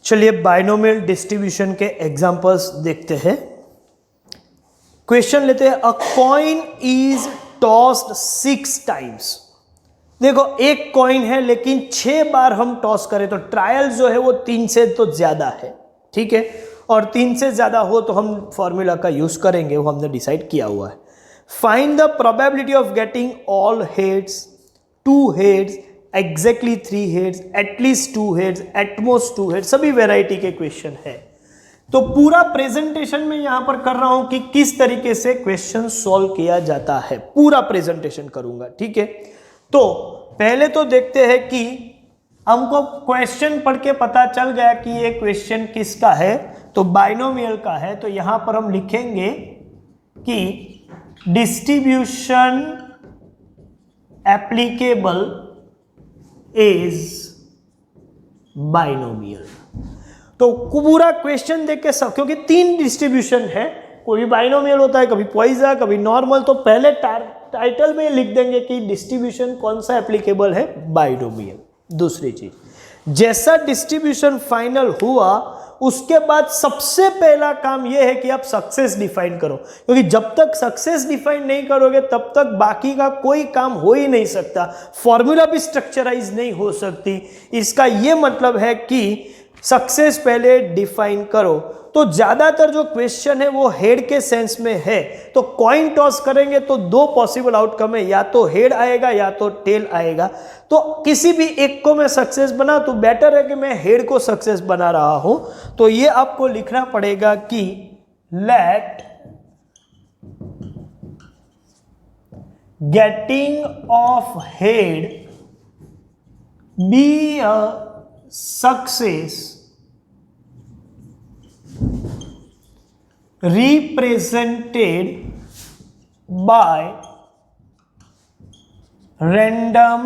चलिए binomial distribution के examples देखते हैं। क्वेश्चन लेते हैं, अ कॉइन इज टॉस्ड 6 टाइम्स। देखो एक कॉइन है लेकिन 6 बार हम टॉस करें तो ट्रायल जो है वो 3 से तो ज्यादा है, ठीक है, और 3 से ज्यादा हो तो हम फॉर्मूला का यूज करेंगे, वो हमने डिसाइड किया हुआ है। Find the probability of getting all heads, 2 heads, exactly 3 heads, at least 2 heads, at most 2 heads, सभी वेराइटी के क्वेश्चन है। तो पूरा प्रेजेंटेशन में यहां पर कर रहा हूं कि किस तरीके से क्वेश्चन सॉल्व किया जाता है, पूरा प्रेजेंटेशन करूंगा, ठीक है। तो पहले तो देखते हैं कि हमको क्वेश्चन पढ़ के पता चल गया कि ये क्वेश्चन किसका है, तो बाइनोमियल का है। तो यहां पर हम लिखेंगे कि डिस्ट्रीब्यूशन एप्लीकेबल इज बाइनोमियल। तो पूरा क्वेश्चन देख के सब, क्योंकि 3 डिस्ट्रीब्यूशन है, कोई बाइनोमियल होता है, कभी पॉइजन, कभी नॉर्मल, तो पहले टाइटल में लिख देंगे कि डिस्ट्रीब्यूशन कौन सा एप्लीकेबल है, बाइनोमियल। दूसरी चीज, जैसा डिस्ट्रीब्यूशन फाइनल हुआ उसके बाद सबसे पहला काम यह है कि आप सक्सेस डिफाइन करो, क्योंकि जब तक सक्सेस डिफाइन नहीं करोगे तब तक बाकी का कोई काम हो ही नहीं सकता, फॉर्मूला भी स्ट्रक्चराइज नहीं हो सकती। इसका यह मतलब है कि सक्सेस पहले डिफाइन करो। तो ज्यादातर जो क्वेश्चन है वो हेड के सेंस में है, तो कॉइन टॉस करेंगे तो 2 पॉसिबल आउटकम है, या तो हेड आएगा या तो टेल आएगा। तो किसी भी एक को मैं सक्सेस बना तो बेटर है कि मैं हेड को सक्सेस बना रहा हूं। तो ये आपको लिखना पड़ेगा कि let getting of head be a success represented by random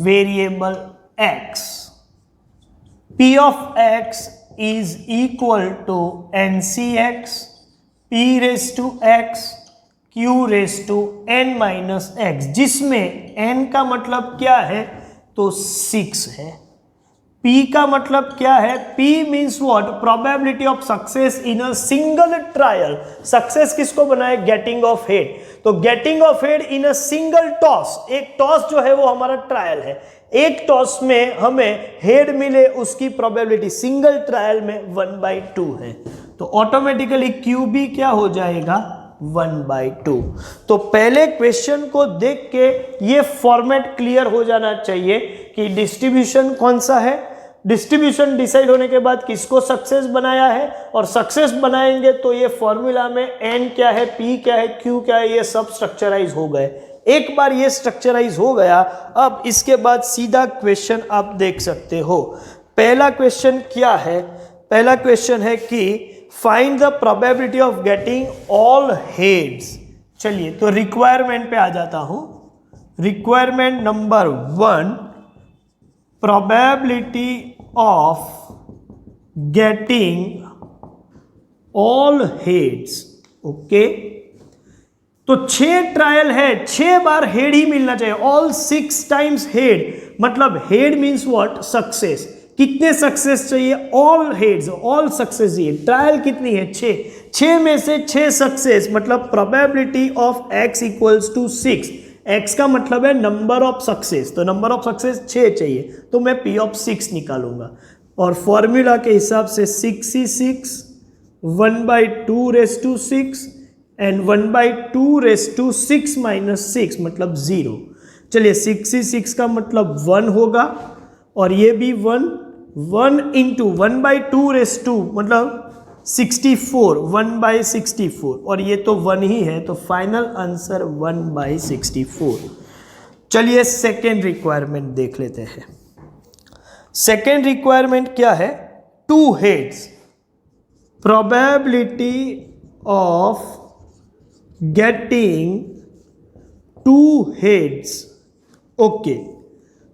variable x. P of x is equal to ncx p raised to x q raised to n minus x, जिसमें n का मतलब क्या है तो 6 है, P का मतलब क्या है, P means what, probability of success in a single trial. Success किसको बनाए, गेटिंग ऑफ हेड। तो getting of head in a single toss, एक टॉस जो है वो हमारा ट्रायल है, एक टॉस में हमें हेड मिले उसकी प्रोबेबिलिटी सिंगल ट्रायल में 1/2 है। तो ऑटोमेटिकली QB क्या हो जाएगा, 1/2। तो पहले क्वेश्चन को देख के ये फॉर्मेट क्लियर हो जाना चाहिए कि डिस्ट्रीब्यूशन कौन सा है। डिस्ट्रीब्यूशन डिसाइड होने के बाद किसको सक्सेस बनाया है, और सक्सेस बनाएंगे तो ये फॉर्मूला में n क्या है, p क्या है, q क्या है, ये सब स्ट्रक्चराइज हो गए। एक बार ये स्ट्रक्चराइज हो गया, अब इसके बाद सीधा क्वेश्चन आप देख सकते हो। पहला क्वेश्चन क्या है, पहला क्वेश्चन है कि find the probability of getting all heads. चलिए तो रिक्वायरमेंट पे आ जाता हूं। Requirement number 1, probability of getting all heads. Okay, तो 6 ट्रायल है, 6 बार हेड ही मिलना चाहिए, ऑल 6 टाइम्स हेड, मतलब हेड मीन्स व्हाट, सक्सेस। कितने सक्सेस चाहिए, ऑल हेड्स, ऑल सक्सेस चाहिए। ट्रायल कितनी है, 6 में से 6 सक्सेस, मतलब probability of x equals to 6। x का मतलब है नंबर ऑफ सक्सेस, तो नंबर ऑफ सक्सेस 6 चाहिए, तो मैं p ऑफ 6 निकालूंगा, और फॉर्मूला के हिसाब से 6c6 1/2 raise to 6 and 1/2 raise to 6 minus 6 मतलब 0। चलिए 6c6 का मतलब 1 होगा, और ये भी 1 इंटू 1/2 रेज़ टू मतलब 64, 1/64, और ये तो 1 ही है, तो फाइनल आंसर 1/64। चलिए सेकेंड रिक्वायरमेंट देख लेते हैं। सेकेंड रिक्वायरमेंट क्या है, 2 heads, probability of getting 2 heads. Okay,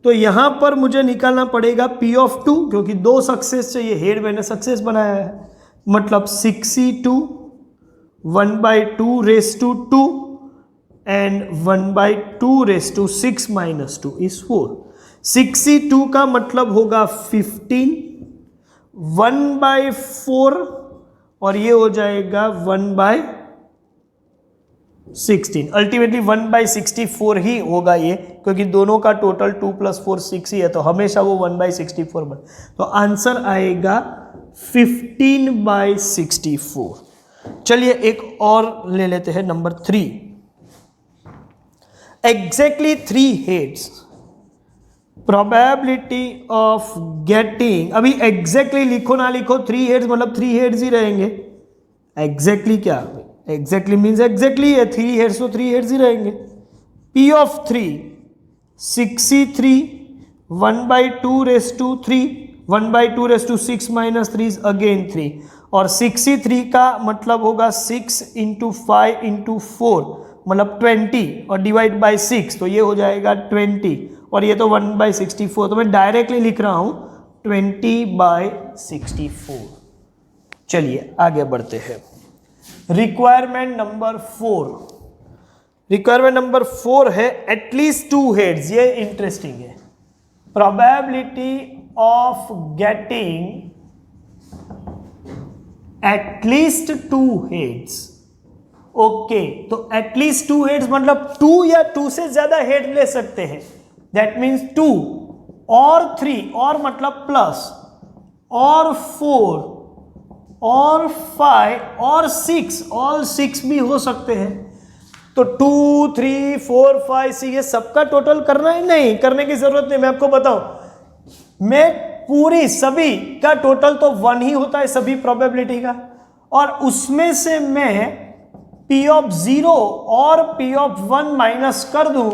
तो यहां पर मुझे निकालना पड़ेगा P of 2, क्योंकि 2 सक्सेस चाहिए, हेड मैंने सक्सेस बनाया है, मतलब 6c2 1/2 raise to 2 and 1/2 raise to 6 minus 2 is 4। 6c2 का मतलब होगा 15 1/4 और ये हो जाएगा 1/16। अल्टीमेटली 1/64 ही होगा ये, क्योंकि दोनों का टोटल 2 + 4 6 ही है, तो हमेशा वो 1/64 बन। तो आंसर आएगा 15/64। चलिए एक और ले लेते हैं, number 3। Exactly 3 heads, probability of getting, अभी एग्जैक्टली लिखो ना लिखो, 3 हेड्स मतलब 3 हेड्स ही रहेंगे। एग्जैक्टली क्या, एग्जैक्टली मीन्स एग्जैक्टली है, 3 हेड्स तो 3 हेड्स ही रहेंगे। P of 3 63 1/2 1/2 6 - 3 is again 3 और 63 का मतलब होगा 6 × 5 × 4 मतलब 20 और डिवाइड बाय 6 तो ये हो जाएगा 20 और ये तो 1/64, तो मैं डायरेक्टली लिख रहा हूं 20/64। चलिए आगे बढ़ते हैं। रिक्वायरमेंट नंबर 4, रिक्वायरमेंट नंबर 4 है एटलीस्ट 2 हेड्स। ये इंटरेस्टिंग है। Probability of getting at least 2 heads. Okay, तो एटलीस्ट 2 हेड्स मतलब 2 या 2 से ज्यादा हेड ले सकते हैं। दैट मीन्स 2 और 3 और मतलब प्लस और 4 और 5 और 6, ऑल 6 भी हो सकते हैं। तो 2 3 4 5 6 ये सबका टोटल करना है? नहीं, करने की जरूरत नहीं। मैं आपको बताऊं, मैं पूरी सभी का टोटल तो 1 ही होता है सभी प्रोबेबिलिटी का, और उसमें से मैं P of 0 और P of 1 माइनस कर दूं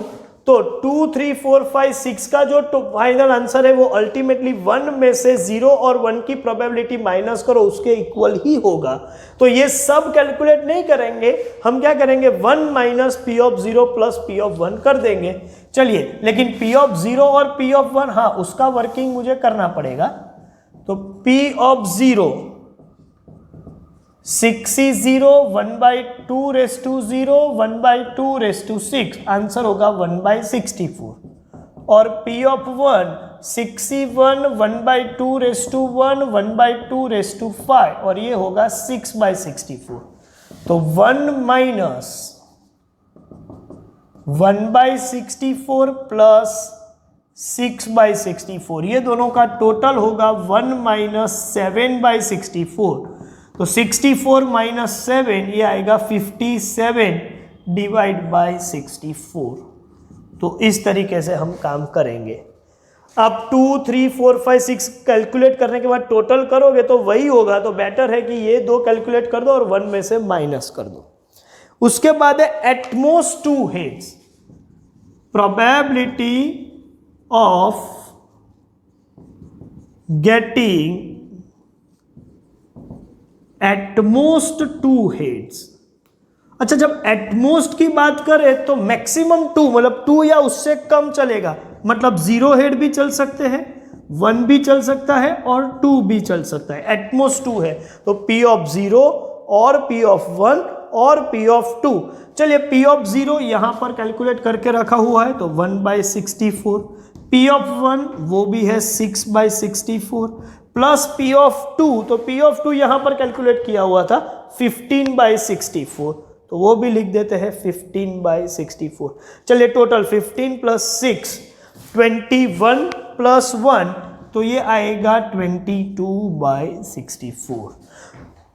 तो 2 3 4 5 6 का जो फाइनल आंसर है वो अल्टीमेटली 1 में से 0 और 1 की प्रोबेबिलिटी माइनस करो उसके इक्वल ही होगा। तो ये सब कैलकुलेट नहीं करेंगे, हम क्या करेंगे 1 minus P of 0 plus P of 1 कर देंगे। चलिए, लेकिन P of 0 और P of 1 हाँ उसका वर्किंग मुझे करना पड़ेगा। तो P of 0 6 is 0 1/2 1/2 6 आंसर होगा 1/64 और P of 1 61 1/2 1/2 5 और ये होगा 6/64। तो 1 माइनस 1/64 प्लस 6/64 ये दोनों का टोटल होगा 1 माइनस 7/64। तो 64 माइनस 7 ये आएगा 57 डिवाइड बाय 64। तो इस तरीके से हम काम करेंगे। अब 2 3 4 5 6 कैलकुलेट करने के बाद टोटल करोगे तो वही होगा, तो बेटर है कि ये 2 कैलकुलेट कर दो और 1 में से माइनस कर दो। उसके बाद है at most 2 heads, probability of getting at most 2 heads. अच्छा, जब एटमोस्ट की बात करें तो मैक्सिमम 2 मतलब 2 या उससे कम चलेगा, मतलब 0 हेड भी चल सकते हैं, 1 भी चल सकता है और 2 भी चल सकता है। एटमोस्ट 2 है तो P of 0 और P of 1 और P of 2। चलिए P of 0 यहां पर कैलकुलेट करके रखा हुआ है तो 1/64, P of 1 वो भी है 6/64 प्लस P of 2, तो P of 2 यहां पर कैलकुलेट किया हुआ था 15/64 तो वो भी लिख देते हैं 15/64। चलिए टोटल 15 प्लस 6 21 प्लस 1 तो ये आएगा 22/64।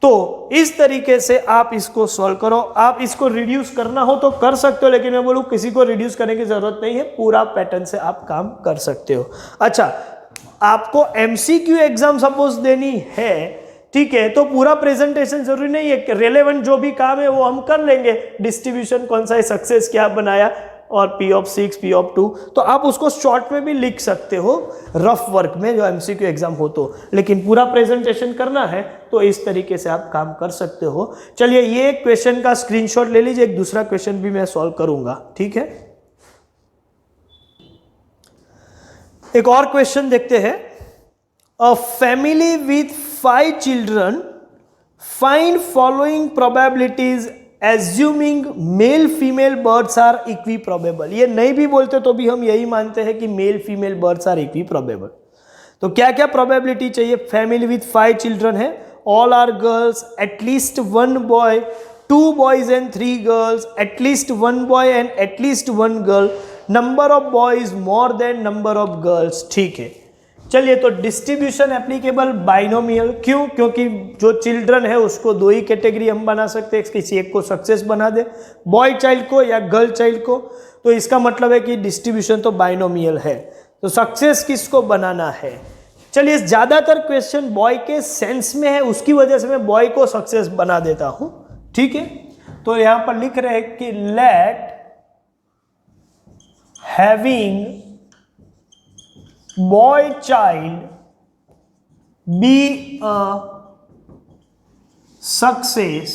तो इस तरीके से आप इसको सॉल्व करो। आप इसको रिड्यूस करना हो तो कर सकते हो, लेकिन मैं बोलूं किसी को रिड्यूस करने की जरूरत नहीं है, पूरा पैटर्न से आप काम कर सकते हो। अच्छा, आपको MCQ एग्जाम सपोज देनी है, ठीक है, तो पूरा प्रेजेंटेशन जरूरी नहीं है, रेलेवेंट जो भी काम है वो हम कर लेंगे। डिस्ट्रीब्यूशन कौन सा है, सक्सेस क्या बनाया और P of 6 P of 2 तो आप उसको शॉर्ट में भी लिख सकते हो रफ वर्क में जो MCQ एग्जाम हो तो, लेकिन पूरा प्रेजेंटेशन करना है तो इस तरीके से आप काम कर सकते हो। चलिए ये क्वेश्चन का स्क्रीनशॉट ले लीजिए, एक दूसरा क्वेश्चन भी मैं सॉल्व करूंगा, ठीक है। एक और क्वेश्चन देखते हैं। A family with 5 children find following probabilities assuming male female births are equiprobable. ये नहीं भी बोलते तो भी हम यही मानते हैं कि male female births are equiprobable. तो क्या क्या प्रोबेबिलिटी चाहिए? फैमिली विथ 5 चिल्ड्रन है, all are girls, at least 1 boy, 2 boys and 3 girls, at least 1 boy and at least 1 girl, number of boys more than number of girls. ठीक है, चलिए, तो distribution applicable binomial. क्यों? क्योंकि जो चिल्ड्रन है उसको 2 ही कैटेगरी हम बना सकते हैं, किसी एक को सक्सेस बना दे, बॉय चाइल्ड को या गर्ल चाइल्ड को, तो इसका मतलब है कि डिस्ट्रीब्यूशन तो बाइनोमियल है। तो सक्सेस किसको बनाना है? चलिए, ज्यादातर क्वेश्चन बॉय के सेंस में है, उसकी वजह से मैं बॉय को सक्सेस बना देता हूं। ठीक है, तो यहां पर लिख रहे हैं कि let having boy child be a success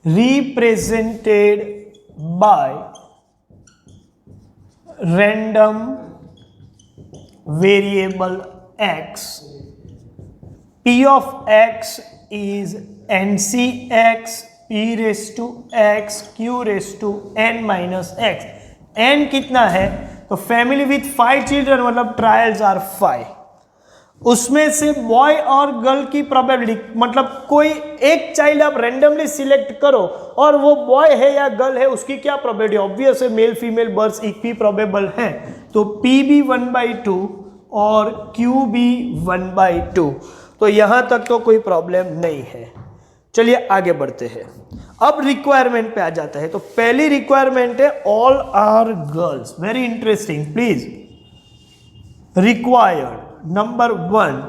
represented by random variable x. P of x is NCx p raised to x q raised to n minus x. n कितना है? तो फैमिली विथ 5 चिल्ड्रन मतलब trials are 5, उसमें से boy और girl की probability, मतलब कोई एक चाइल्ड आप रेंडमली सिलेक्ट करो और वो बॉय है या गर्ल है, उसकी क्या प्रोबेबिलिटी? ऑब्वियस है, male female birth equi probable है, तो p भी 1/2 और q भी 1/2। तो यहां तक तो कोई प्रॉब्लम नहीं है। चलिए आगे बढ़ते हैं, अब रिक्वायरमेंट पे आ जाता है। तो पहली रिक्वायरमेंट है all are girls. Very interesting, please. Required number 1,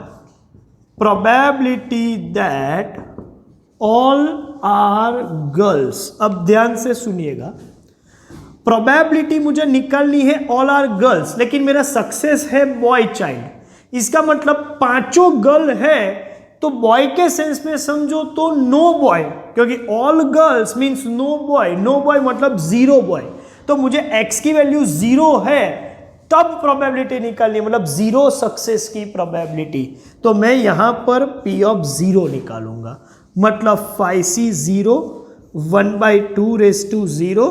probability that all are girls. अब ध्यान से सुनिएगा, प्रोबेबिलिटी मुझे निकालनी है ऑल आर गर्ल्स, लेकिन मेरा सक्सेस है बॉय चाइल्ड। इसका मतलब 5 गर्ल है, तो बॉय के सेंस में समझो तो नो बॉय, क्योंकि all girls means no boy, no boy मतलब 0 बॉय। तो मुझे x की वैल्यू 0 है, तब प्रोबेबिलिटी निकालनी, मतलब 0 सक्सेस की प्रोबेबिलिटी। तो मैं यहां पर p ऑफ 0 निकालूंगा, मतलब 5c 0, 1/2 raise to 0,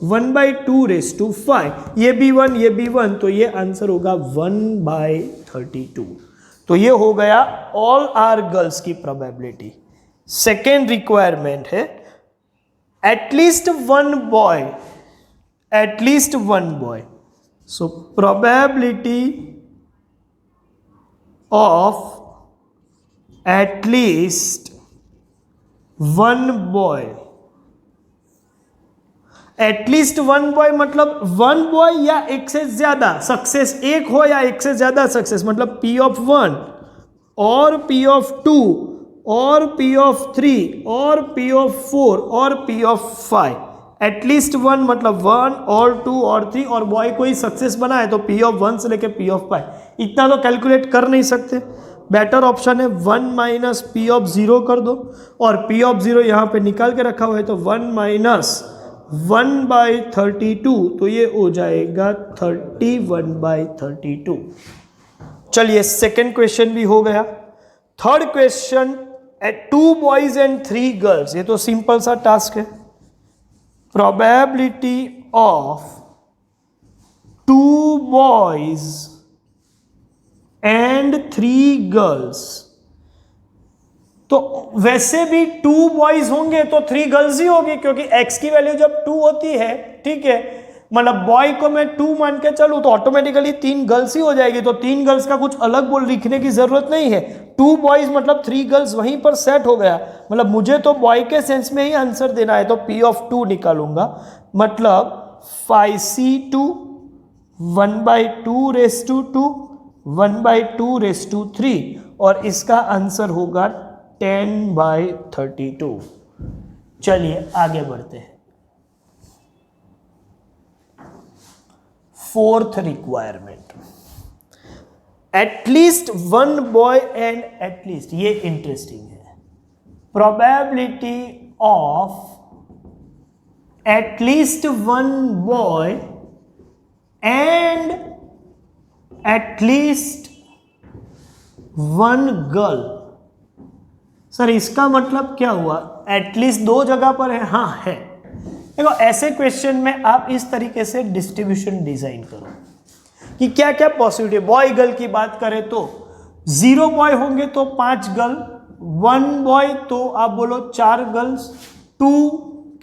1/2 raise to 5, ये भी 1, ये भी 1, तो ये आंसर होगा 1/32। तो ये हो गया ऑल आर गर्ल्स की प्रोबेबिलिटी। सेकेंड रिक्वायरमेंट है at least 1 boy, at least 1 boy. So probability of at least 1 boy, at least 1 boy मतलब 1 बॉय या एक से ज्यादा सक्सेस, एक हो या एक से ज्यादा सक्सेस, मतलब p ऑफ 1 और p ऑफ 2 और p ऑफ 3 और p ऑफ 4 और p ऑफ 5। एटलीस्ट 1 मतलब 1 और 2 और 3, और बॉय को ही सक्सेस बना है तो p ऑफ 1 से लेके p ऑफ 5। इतना तो कैलकुलेट कर नहीं सकते, बेटर ऑप्शन है 1 माइनस p ऑफ 0 कर दो, और p ऑफ 0 यहां पे निकाल के रखा हुआ है, तो 1 माइनस 1/32, तो ये हो जाएगा 31/32। चलिए सेकेंड क्वेश्चन भी हो गया। Third question, 2 boys and 3 girls. ये तो सिंपल सा टास्क है। Probability of 2 boys and 3 girls. तो वैसे भी 2 बॉयज होंगे तो 3 गर्ल्स ही होगी, क्योंकि x की वैल्यू जब 2 होती है, ठीक है, मतलब बॉय को मैं 2 मान के चलूं तो ऑटोमेटिकली 3 गर्ल्स ही हो जाएगी। तो 3 गर्ल्स का कुछ अलग बोल लिखने की जरूरत नहीं है, 2 बॉयज मतलब 3 गर्ल्स वहीं पर सेट हो गया। मतलब मुझे तो बॉय के सेंस में ही आंसर देना है, तो p ऑफ 2 निकालूंगा, मतलब 5c2 1/2 raise to 2, 1/2 raise to 3, और इसका आंसर होगा 10/32। चलिए आगे बढ़ते हैं। Fourth requirement, at least 1 boy and at least, ये इंटरेस्टिंग है। Probability of at least 1 boy and at least 1 girl. Sir इसका मतलब क्या हुआ? एटलीस्ट 2 जगह पर है? हाँ है। देखो ऐसे क्वेश्चन में आप इस तरीके से डिस्ट्रीब्यूशन डिजाइन करो। कि क्या क्या पॉसिबिलिटी। बॉय गर्ल की बात करें तो 0 बॉय होंगे तो 5 गर्ल, 1 बॉय तो आप बोलो 4 गर्ल्स, 2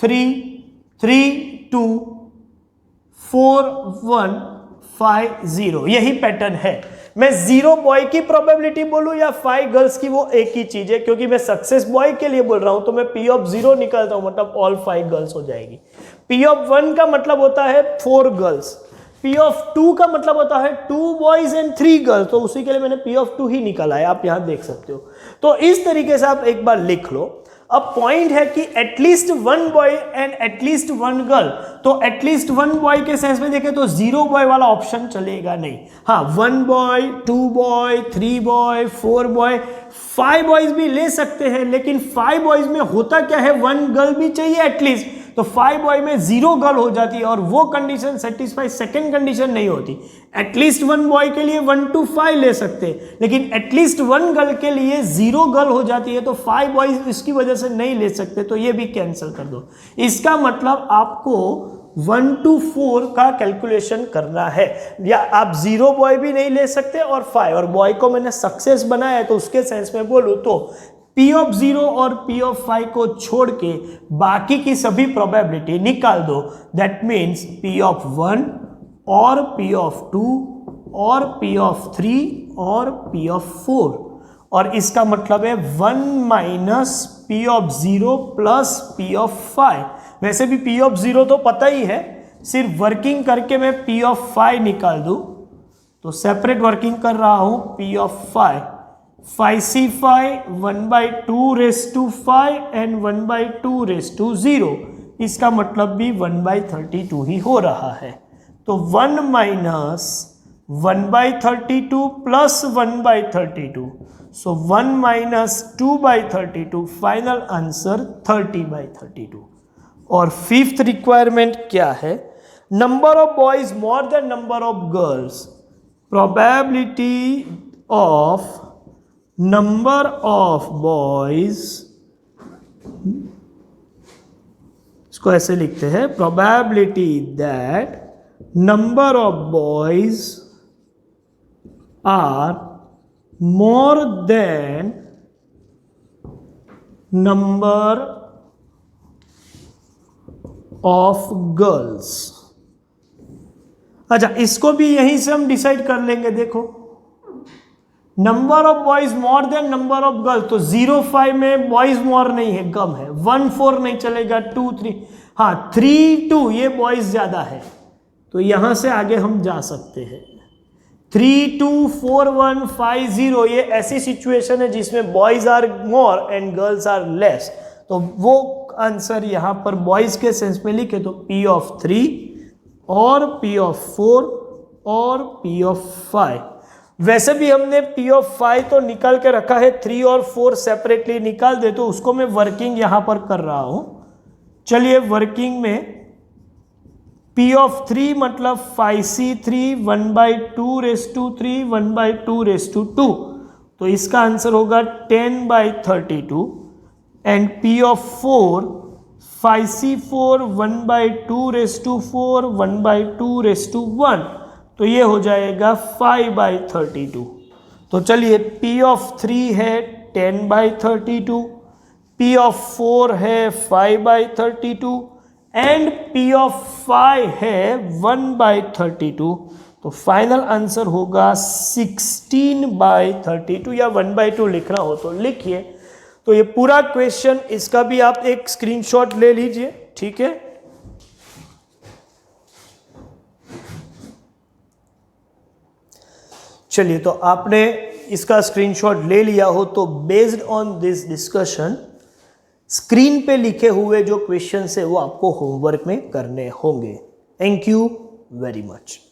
3 3 2 4 1 5 0, यही पैटर्न है। मैं 0 बॉय की प्रोबेबिलिटी बोलूं या 5 गर्ल्स की, वो एक ही चीज है, क्योंकि मैं सक्सेस बॉय के लिए बोल रहा हूं तो मैं P ऑफ 0 निकालता हूं, मतलब ऑल 5 गर्ल्स हो जाएगी। P ऑफ 1 का मतलब होता है 4 गर्ल्स, P ऑफ 2 का मतलब होता है 2 बॉयज एंड 3 गर्ल्स, तो उसी के लिए मैंने P ऑफ 2 ही निकाला है, आप यहां देख सकते हो। तो इस तरीके से आप एक बार लिख लो। अब पॉइंट है कि at least 1 boy and at least 1 girl, तो एटलीस्ट 1 बॉय के सेंस में देखें तो 0 बॉय वाला ऑप्शन चलेगा नहीं। हाँ, 1 boy, 2 boy, 3 boy, 4 boy, 5 boys भी ले सकते हैं, लेकिन 5 बॉयज में होता क्या है, 1 गर्ल भी चाहिए एटलीस्ट, तो 5 बॉय में 0 गर्ल हो जाती है और वो कंडीशन सेटिस्फाई सेकंड कंडीशन नहीं होती। एटलीस्ट 1 बॉय के लिए 1 to 5 ले सकते हैं, लेकिन एटलीस्ट 1 गर्ल के लिए 0 गर्ल हो जाती है, तो 5 बॉयज इसकी वजह से नहीं ले सकते, तो ये भी कैंसिल कर दो। इसका मतलब आपको 1 to 4 का कैलकुलेशन करना है, या आप 0 बॉय भी नहीं ले सकते और 5, और बॉय को मैंने सक्सेस बनाया है तो उसके सेंस में बोलूं तो P ऑफ 0 और P ऑफ 5 को छोड़ के बाकी की सभी प्रोबेबिलिटी निकाल दो। दैट मीन्स P ऑफ 1 और P ऑफ 2 और P ऑफ 3 और P ऑफ 4, और इसका मतलब है 1 minus P of 0 plus P of 5। वैसे भी P ऑफ 0 तो पता ही है, सिर्फ वर्किंग करके मैं P ऑफ 5 निकाल दूं, तो सेपरेट वर्किंग कर रहा हूं P of 5, 5C5 1/2 raised to 5 and 1/2 raised to 0, इसका मतलब भी 1/32 ही हो रहा है। तो 1 minus 1/32 plus 1/32, so 1 minus 2/32, final answer 30/32। और फिफ्थ रिक्वायरमेंट क्या है, number of boys more than number of girls, probability of number of boys, इसको ऐसे लिखते हैं, probability that number of boys are more than number of girls. अच्छा, इसको भी यहीं से हम डिसाइड कर लेंगे। देखो, number of boys more than number of girls, तो 0-5 में बॉयज मोर नहीं है, कम है, 1-4 नहीं चलेगा, 2-3, हाँ 3-2 ये बॉयज ज्यादा है, तो यहां से आगे हम जा सकते हैं। 3-2 4-1 5-0 ये ऐसी सिचुएशन है जिसमें boys are more and girls are less, तो वो आंसर यहां पर बॉयज के सेंस में लिखे तो P ऑफ 3 और P ऑफ 4 और P ऑफ 5। वैसे भी हमने P ऑफ 5 तो निकाल के रखा है, 3 और 4 सेपरेटली निकाल दे, तो उसको मैं वर्किंग यहां पर कर रहा हूं। चलिए, वर्किंग में P ऑफ 3 मतलब 5C3 1/2 raised to 3 1/2 raised to 2, तो इसका आंसर होगा 10/32, and P of 4 5C4 1/2 raised to 4 1/2 raised to 1, तो ये हो जाएगा 5/32। तो चलिए, P ऑफ 3 है 10/32, P ऑफ 4 है 5/32 एंड P ऑफ 5 है 1/32, तो फाइनल आंसर होगा 16/32, या 1/2 लिखना हो तो लिखिए। तो ये पूरा क्वेश्चन, इसका भी आप एक स्क्रीनशॉट ले लीजिए, ठीक है। चलिए, तो आपने इसका स्क्रीनशॉट ले लिया हो तो based on this discussion screen पे लिखे हुए जो क्वेश्चंस है वो आपको होमवर्क में करने होंगे। Thank you very much.